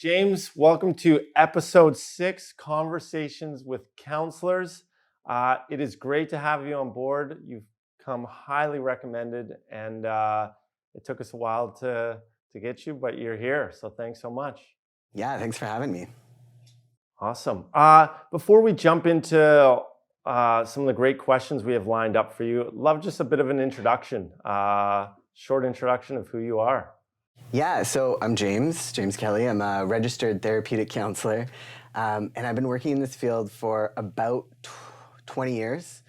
James, welcome to episode 6, Conversations with Counselors. It is great to have you on board. You've come highly recommended, and it took us a while to get you, but you're here, so thanks so much. Yeah, thanks for having me. Awesome. Before we jump into some of the great questions we have lined up for you, love just a bit of an introduction, short introduction of who you are. Yeah, so I'm James Kelly. I'm a registered therapeutic counselor, and I've been working in this field for about 20 years.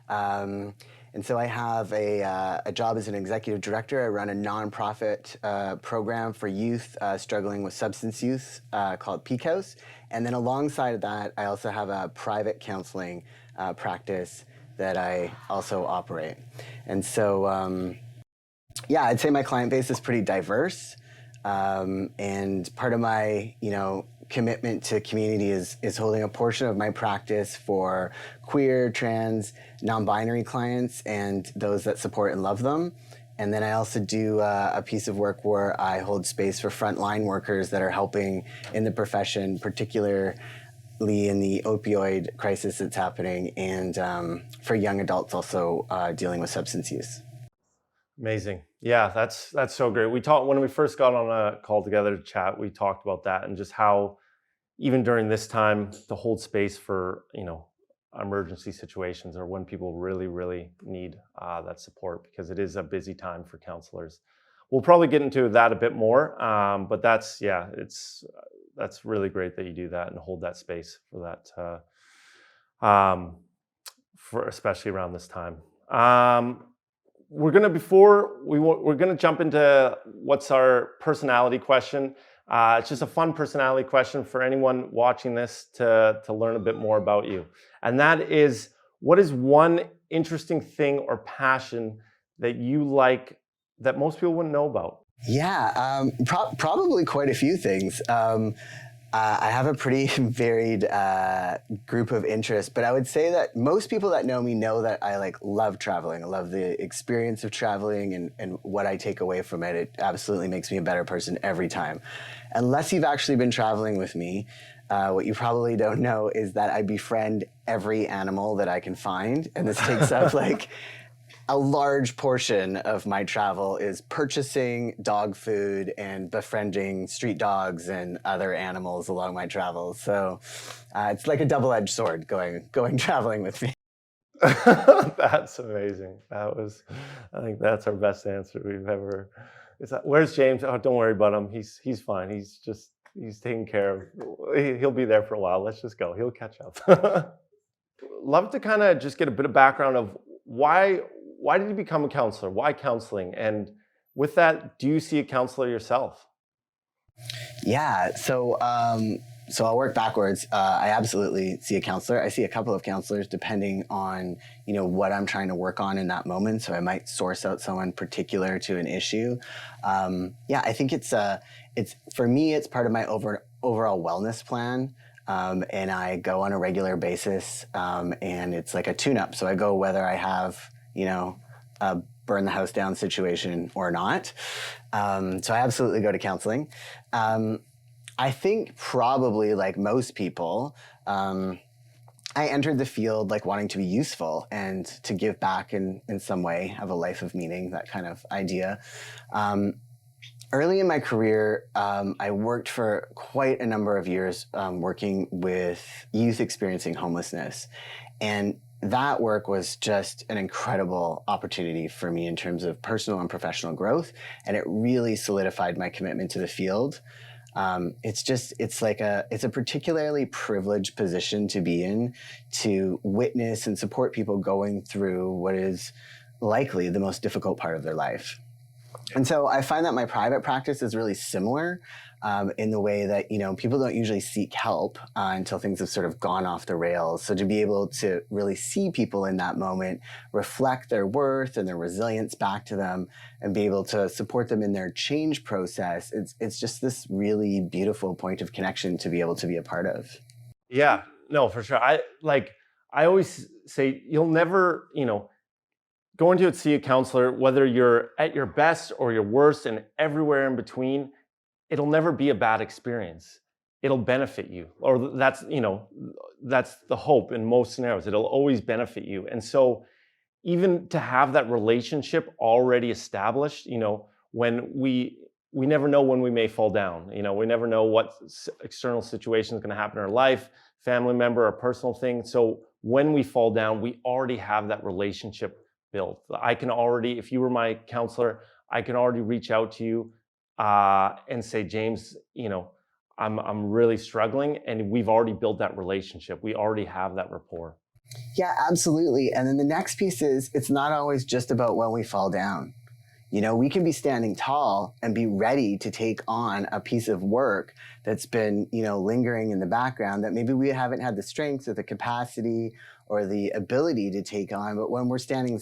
And so I have a job as an executive director. I run a nonprofit program for youth struggling with substance use called Peak House. And then alongside of that, I also have a private counseling practice that I also operate. And so, yeah, I'd say my client base is pretty diverse. And part of my, commitment to community is holding a portion of my practice for queer, trans, non-binary clients and those that support and love them. And then I also do a piece of work where I hold space for frontline workers that are helping in the profession, particularly in the opioid crisis that's happening, and for young adults also dealing with substance use. Amazing. Yeah, that's so great. We talked when we first got on a call together to chat, we talked about that and just how even during this time to hold space for, emergency situations or when people really, really need that support, because it is a busy time for counselors. We'll probably get into that a bit more, but that's really great that you do that and hold that space for that, for especially around this time. We're gonna jump into what's our personality question. It's just a fun personality question for anyone watching this to learn a bit more about you. And that is, what is one interesting thing or passion that you like that most people wouldn't know about? Yeah, probably quite a few things. I have a pretty varied group of interests, but I would say that most people that know me know that I love traveling. I love the experience of traveling and what I take away from it. It absolutely makes me a better person every time. Unless you've actually been traveling with me, what you probably don't know is that I befriend every animal that I can find, and this takes up a large portion of my travel is purchasing dog food and befriending street dogs and other animals along my travels. So it's like a double-edged sword going traveling with me. That's amazing. I think that's our best answer we've ever. Where's James? Oh, don't worry about him. He's fine. He's taken care of. He'll be there for a while. Let's just go. He'll catch up. Love to kind of just get a bit of background of why did you become a counselor? Why counseling? And with that, do you see a counselor yourself? Yeah, so I'll work backwards. I absolutely see a counselor. I see a couple of counselors depending on what I'm trying to work on in that moment. So I might source out someone particular to an issue. Yeah, I think it's for me, it's part of my overall wellness plan. And I go on a regular basis, and it's like a tune-up. So I go whether I have a burn the house down situation or not. So I absolutely go to counseling. I think probably like most people, I entered the field wanting to be useful and to give back in some way, have a life of meaning, that kind of idea. Early in my career, I worked for quite a number of years working with youth experiencing homelessness. And that work was just an incredible opportunity for me in terms of personal and professional growth. And it really solidified my commitment to the field. It's a particularly privileged position to be in, to witness and support people going through what is likely the most difficult part of their life. And so I find that my private practice is really similar in the way that, people don't usually seek help until things have sort of gone off the rails. So to be able to really see people in that moment, reflect their worth and their resilience back to them, and be able to support them in their change process, it's just this really beautiful point of connection to be able to be a part of. Yeah, no, for sure. I always say you'll never, going to see a counselor, whether you're at your best or your worst and everywhere in between, it'll never be a bad experience. it'll benefit you, or that's, that's the hope in most scenarios. It'll always benefit you. And so even to have that relationship already established, when we never know when we may fall down. We never know what external situation is going to happen in our life, family member or personal thing. So when we fall down, we already have that relationship built. I can already, if you were my counselor, I can already reach out to you and say, James, I'm really struggling, and we've already built that relationship. We already have that rapport. Yeah, absolutely. And then the next piece is, it's not always just about when we fall down. We can be standing tall and be ready to take on a piece of work that's been, lingering in the background that maybe we haven't had the strength or the capacity or the ability to take on. But when we're standing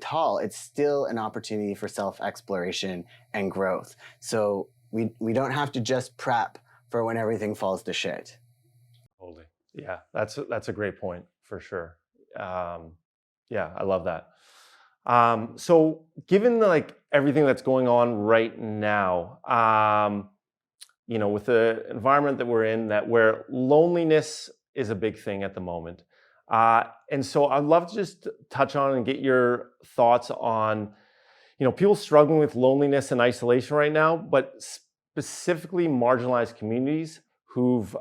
tall, it's still an opportunity for self-exploration and growth. So we don't have to just prep for when everything falls to shit. Totally. Yeah, that's a great point for sure. Yeah, I love that. So given everything that's going on right now, with the environment that we're in, where loneliness is a big thing at the moment. And so I'd love to just touch on and get your thoughts on, people struggling with loneliness and isolation right now, but specifically marginalized communities who've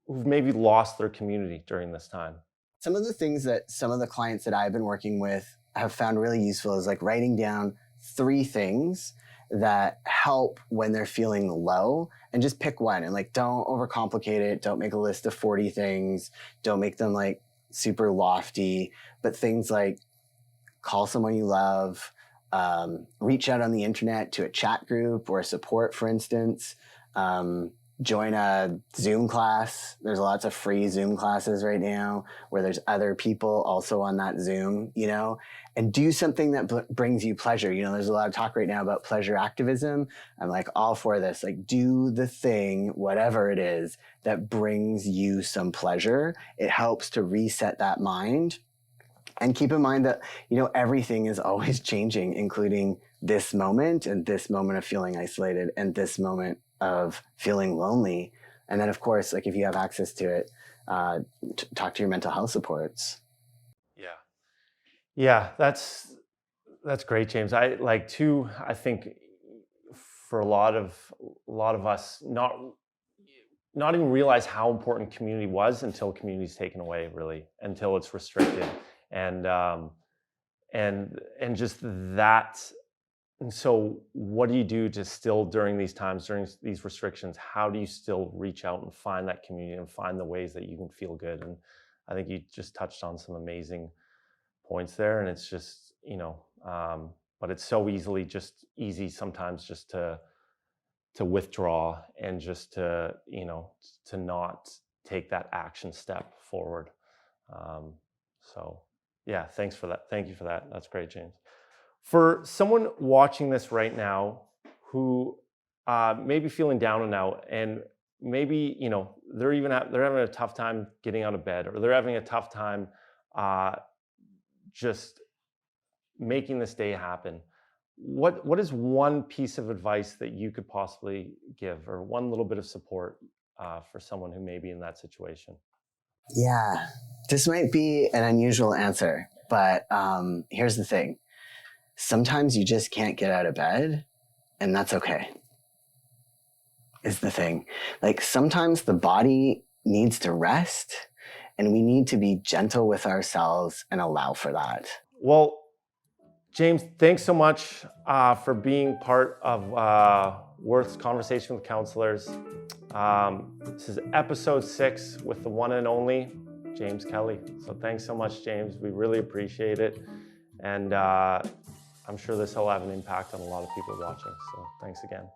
maybe lost their community during this time. Some of the things that some of the clients that I've been working with have found really useful is writing down 3 things that help when they're feeling low, and just pick one, and don't overcomplicate it. Don't make a list of 40 things. Don't make them super lofty, but things like call someone you love, reach out on the internet to a chat group or a support, for instance, join a Zoom class. There's lots of free Zoom classes right now where there's other people also on that Zoom, and do something that brings you pleasure. There's a lot of talk right now about pleasure activism. I'm all for this. Do the thing, whatever it is, that brings you some pleasure. It helps to reset that mind. And keep in mind that, everything is always changing, including this moment and this moment of feeling isolated and this moment of feeling lonely. And then, of course, if you have access to it, talk to your mental health supports. Yeah, that's great, James. I think for a lot of us not even realize how important community was until community is taken away, really, until it's restricted, and just that. And so what do you do to still, during these times, during these restrictions, how do you still reach out and find that community and find the ways that you can feel good? And I think you just touched on some amazing points there. And it's just, but it's so easy sometimes just to withdraw and just to not take that action step forward. So yeah, thanks for that. Thank you for that. That's great, James. For someone watching this right now who may be feeling down and out, and maybe they're having a tough time getting out of bed, or they're having a tough time just making this day happen, what is one piece of advice that you could possibly give, or one little bit of support for someone who may be in that situation? Yeah, this might be an unusual answer, but here's the thing. Sometimes you just can't get out of bed, and that's okay, is the thing. Sometimes the body needs to rest, and we need to be gentle with ourselves and allow for that. Well, James, thanks so much for being part of Worth's Conversation with Counselors. This is episode 6 with the one and only James Kelly. So thanks so much, James. We really appreciate it. And I'm sure this will have an impact on a lot of people watching. So thanks again.